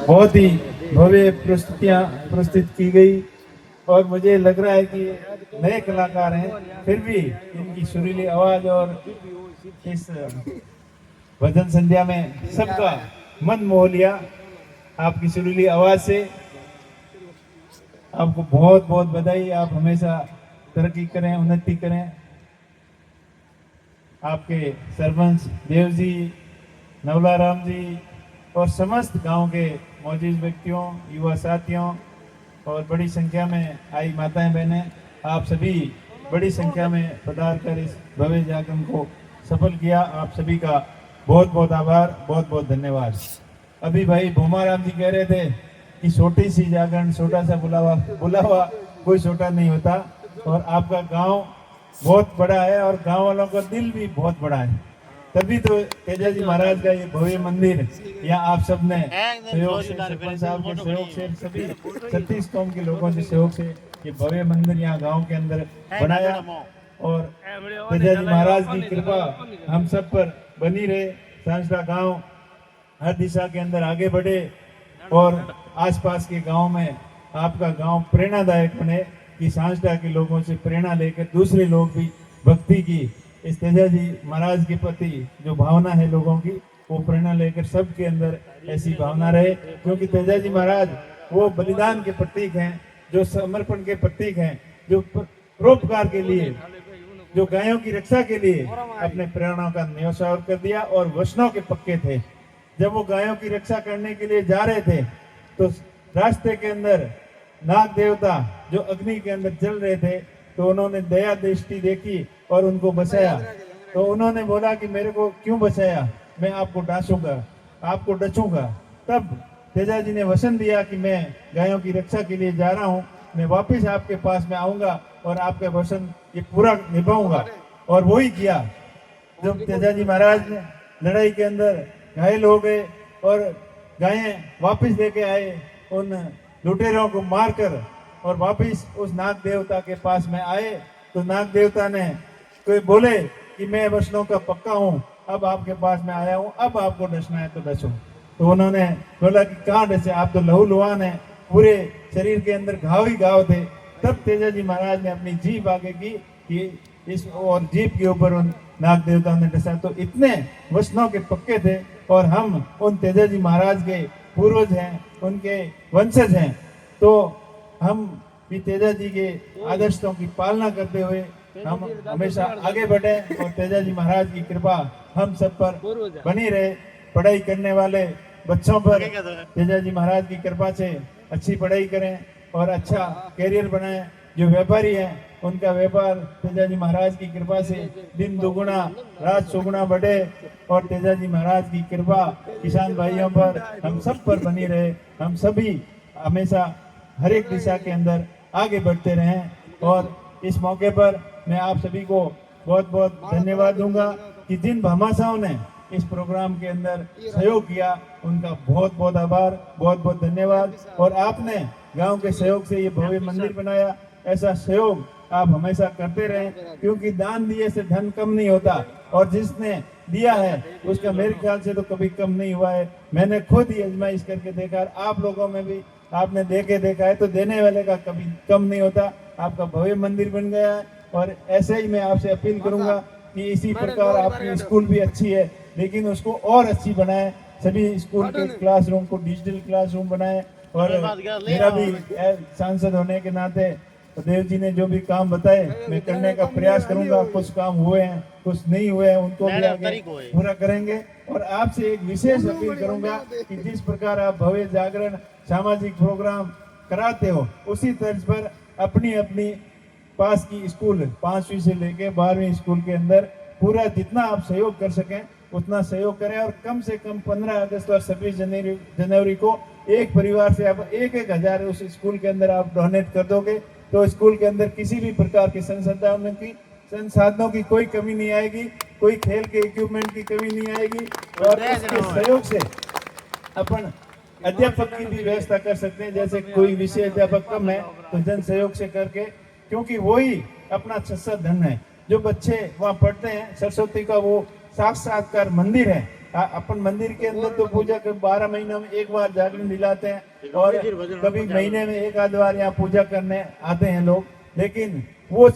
बहुत ही भव्य प्रस्तुतियाँ प्रस्तुत की गई और मुझे लग रहा है कि नए कलाकार हैं, फिर भी इनकी सुरीली आवाज और इस भजन संध्या में सबका मन मोह लिया। आपकी सुरीली आवाज से आपको बहुत बहुत बधाई। आप हमेशा तरक्की करें, उन्नति करें। आपके सरपंच देव जी, नवला राम जी और समस्त गांव के मौजूद व्यक्तियों, युवा साथियों और बड़ी संख्या में आई माताएं बहनें, आप सभी बड़ी संख्या में पधार कर इस भव्य जागरण को सफल किया। आप सभी का बहुत बहुत आभार, बहुत बहुत धन्यवाद। अभी भाई भूमाराम जी कह रहे थे कि छोटी सी जागरण, छोटा सा बुलावा कोई छोटा नहीं होता, और आपका गांव बहुत बड़ा है और गांव वालों का दिल भी बहुत बड़ा है, तभी तो तेजा जी महाराज का ये भव्य मंदिर यहाँ आप सब ने सहयोग से, सरपंच साहब के सहयोग से, सभी 36 कौम के लोगों के सहयोग से ये भव्य मंदिर यहाँ गांव के अंदर बनाया। और तेजा जी महाराज की कृपा हम सब पर बनी रहे। सांसरा गांव हर दिशा के अंदर आगे बढ़े और आसपास के गांव में आपका गांव प्रेरणादायक बने, कि सांसरा के लोगों से प्रेरणा लेकर दूसरे लोग भी भक्ति की, इस तेजा जी महाराज के प्रति जो भावना है लोगों की, वो प्रेरणा लेकर सबके अंदर ऐसी भावना रहे। क्योंकि तेजा जी महाराज वो बलिदान के प्रतीक हैं, जो समर्पण के प्रतीक हैं, जो परोपकार के लिए, जो गायों की रक्षा के लिए अपने प्रेरणा का न्यौछावर कर दिया और वचनों के पक्के थे। जब वो गायों की रक्षा करने के लिए जा रहे थे तो रास्ते के अंदर नाग देवता जो अग्नि के अंदर जल रहे थे, तो उन्होंने दया दृष्टि देखी और उनको बचाया। तो उन्होंने बोला कि मेरे को क्यों बचाया, मैं आपको डांसूंगा, आपको डचूंगा। तब तेजा जी ने वचन दिया कि मैं गायों की रक्षा के लिए जा रहा हूँ, मैं वापस आपके पास में आऊंगा और आपका वचन ये पूरा निभाऊंगा। और वही किया। जब तेजा जी महाराज ने लड़ाई के अंदर घायल हो गए और गायें वापस लेके आए, उन लुटेरों को मारकर, और वापस उस नाग देवता के पास में आए, तो नाग देवता ने कोई बोले कि मैं वचनों का पक्का हूँ, अब आपके पास में आया हूँ, अब आपको डसना है तो डसो। तो उन्होंने बोला कि कहाँ डसे, आप तो लहूलुहान है, पूरे शरीर के अंदर घाव ही घाव थे। तब तेजा जी महाराज ने अपनी जीभ आगे की कि इस, और जीभ के ऊपर उन नाग देवता ने डसा। तो इतने वचनों के पक्के थे, और हम उन तेजा जी महाराज के पूर्वज हैं, उनके वंशज हैं। तो हम भी तेजा जी के आदर्शों की पालना करते हुए हम हमेशा आगे बढ़े, और तेजा जी महाराज की कृपा हम सब पर बनी रहे। पढ़ाई करने वाले बच्चों पर तेजा जी महाराज की कृपा से अच्छी पढ़ाई करें और अच्छा कैरियर बनाएं। जो व्यापारी हैं उनका व्यापार तेजा जी महाराज की कृपा से दिन दुगुना रात चौगुना बढ़े, और तेजा जी महाराज की कृपा किसान भाइयों पर, हम सब पर बनी रहे। हम सभी हमेशा हर एक दिशा के अंदर आगे बढ़ते रहें। और इस मौके पर मैं आप सभी को बहुत बहुत धन्यवाद दूंगा कि जिन भामाशाहों ने इस प्रोग्राम के अंदर सहयोग किया, उनका बहुत बहुत आभार, बहुत बहुत धन्यवाद। और आपने गांव के सहयोग से ये भव्य मंदिर बनाया, ऐसा सहयोग आप हमेशा करते रहें, क्योंकि दान दिए से धन कम नहीं होता, और जिसने दिया है उसका मेरे ख्याल से तो कभी कम नहीं हुआ है। मैंने खुद ही आजमाइश करके देखा, आप लोगों में भी आपने देखा है, तो देने वाले का कभी कम नहीं होता। आपका भव्य मंदिर बन गया है, और ऐसे ही मैं आपसे अपील करूंगा कि इसी प्रकार आपकी स्कूल भी अच्छी है, लेकिन उसको और अच्छी बनाएं। सभी स्कूल के क्लासरूम को डिजिटल क्लासरूम बनाएं। और मेरा भी सांसद होने के नाते देव जी ने जो भी काम बताए मैं करने का प्रयास करूंगा। कुछ काम हुए हैं, कुछ नहीं हुए हैं, उनको भी आगे पूरा करेंगे। और आपसे एक विशेष अपील करूंगा कि जिस प्रकार आप भव्य जागरण सामाजिक प्रोग्राम कराते हो, उसी तर्ज पर अपनी अपनी पास की स्कूल 5वीं से लेके 12वीं स्कूल के अंदर पूरा जितना आप सहयोग कर सकें उतना सहयोग करें। और कम से कम 15 अगस्त और 26 जनवरी को एक परिवार से आप 1,000 उस स्कूल के अंदर आप डोनेट कर दोगे, तो स्कूल के अंदर किसी भी प्रकार के संसाधनों की कोई कमी नहीं आएगी, कोई खेल के इक्विपमेंट की कमी नहीं आएगी। और इसके सहयोग से अपन अध्यापक की भी व्यवस्था कर सकते हैं। जैसे कोई विषय अध्यापक कम है तो जन सहयोग से करके, क्योंकि वही अपना सच्चा धन है। जो बच्चे वहाँ पढ़ते हैं, सरस्वती का वो साक्षात्कार मंदिर है। अपन मंदिर के अंदर तो पूजा के 12 महीनों में एक बार जागरण दिलाते हैं और कभी महीने में एक आध बार यहाँ पूजा करने आते हैं लोग, लेकिन वो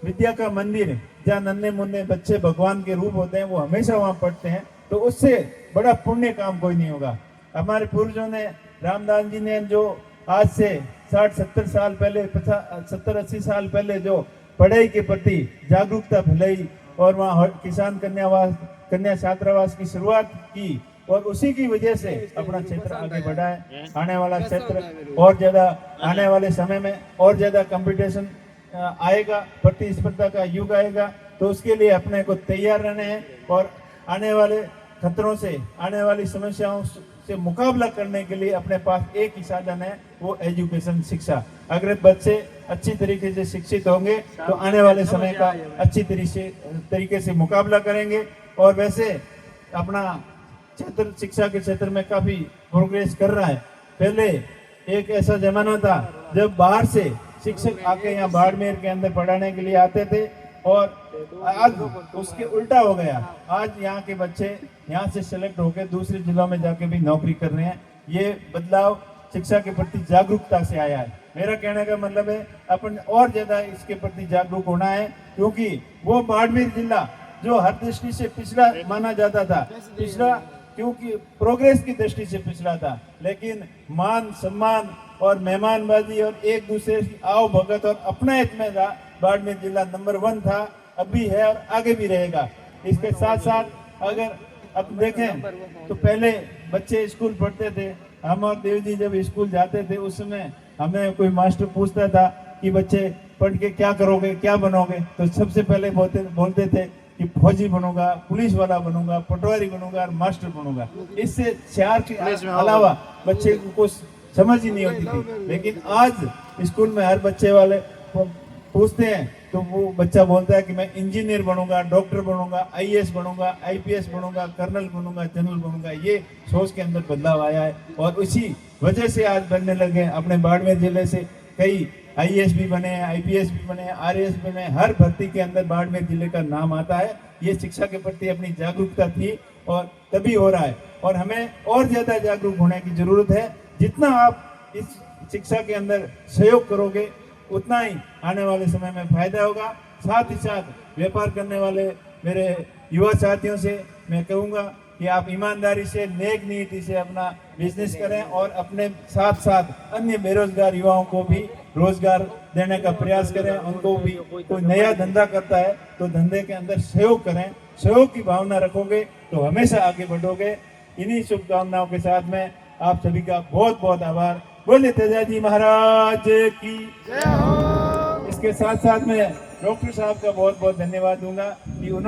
विद्या का मंदिर जहाँ नन्हे मुन्ने बच्चे भगवान के रूप होते हैं वो हमेशा वहाँ पढ़ते हैं, तो उससे बड़ा पुण्य काम कोई नहीं होगा। हमारे पूर्वजों ने, रामदास जी ने जो आज से 60-70 साल पहले, 70-80 साल पहले जो पढ़ाई के प्रति जागरूकता फैलाई और वहाँ किसान कन्या छात्रावास की शुरुआत की और उसी की वजह से अपना क्षेत्र आगे बढ़ा है। आने वाला क्षेत्र और ज्यादा, आने वाले समय में और ज्यादा कंपटीशन आएगा, प्रतिस्पर्धा का युग आएगा, तो उसके लिए अपने को तैयार रहने हैं और आने वाले खतरों से, आने वाली समस्याओं से मुकाबला करने के लिए अपने पास एक ही साधन है, वो एजुकेशन, शिक्षा। अगर बच्चे अच्छी तरीके से शिक्षित होंगे तो आने वाले समय का अच्छी तरीके से मुकाबला करेंगे। और वैसे अपना क्षेत्र शिक्षा के क्षेत्र में काफी प्रोग्रेस कर रहा है। पहले एक ऐसा जमाना था जब बाहर से शिक्षक आके यहाँ बाड़मेर के अंदर पढ़ाने के लिए आते थे और आज उसके उल्टा हो गया। आज यहाँ के बच्चे यहाँ से सेलेक्ट होकर दूसरे जिलों में जाके भी नौकरी कर रहे हैं। ये बदलाव शिक्षा के प्रति जागरूकता से आया है। मेरा कहने का मतलब है अपन और ज्यादा इसके प्रति जागरूक होना है, क्योंकि वो बाड़मेर जिला जो हर दृष्टि से पिछड़ा माना जाता था, पिछड़ा क्योंकि प्रोग्रेस की दृष्टि से पिछड़ा था, लेकिन मान सम्मान और मेहमानबाजी और एक दूसरे की आओ भगत और अपनायत में बाड़मेर जिला नंबर 1 था, अभी है और आगे भी रहेगा। इसके साथ साथ अगर अब देखें तो पहले बच्चे स्कूल पढ़ते थे, हम और देव जी जब स्कूल जाते थे उस समय हमें कोई मास्टर पूछता था कि बच्चे पढ़ के क्या करोगे, क्या बनोगे, तो सबसे पहले बोलते थे कि फौजी बनूंगा, पुलिस वाला बनूंगा, पटवारी बनूंगा और मास्टर बनूंगा। इससे शहर के अलावा बच्चे को कुछ समझ ही नहीं होती थी। लेकिन आज स्कूल में हर बच्चे वाले पूछते हैं तो वो बच्चा बोलता है कि मैं इंजीनियर बनूंगा, डॉक्टर बनूंगा, आईएएस बनूंगा, आईपीएस बनूंगा, कर्नल बनूंगा, जनरल बनूंगा। ये सोच के अंदर बदलाव आया है और उसी वजह से आज बनने लगे। अपने बाड़मेर जिले से कई आईएएस भी बने हैं, आईपीएस भी बने हैं, आरएएस बने हैं। हर भर्ती के अंदर बाड़मेर जिले का नाम आता है। ये शिक्षा के प्रति अपनी जागरूकता थी और तभी हो रहा है और हमें और ज्यादा जागरूक होने की जरूरत है। जितना आप इस शिक्षा के अंदर सहयोग करोगे उतना ही आने वाले समय में फायदा होगा। साथ ही साथ व्यापार करने वाले मेरे युवा साथियों से मैं कहूँगा कि आप ईमानदारी से, नेक नीति से अपना बिजनेस करें और अपने साथ साथ अन्य बेरोजगार युवाओं को भी रोजगार देने का प्रयास करें। उनको भी कोई नया धंधा करता है तो धंधे के अंदर सहयोग करें। सहयोग की भावना रखोगे तो हमेशा आगे बढ़ोगे। इन्हीं शुभकामनाओं के साथ में आप सभी का बहुत बहुत आभार। बोले तेजाजी महाराज की जय हो। इसके साथ साथ में डॉक्टर साहब का बहुत बहुत धन्यवाद दूंगा कि उन्होंने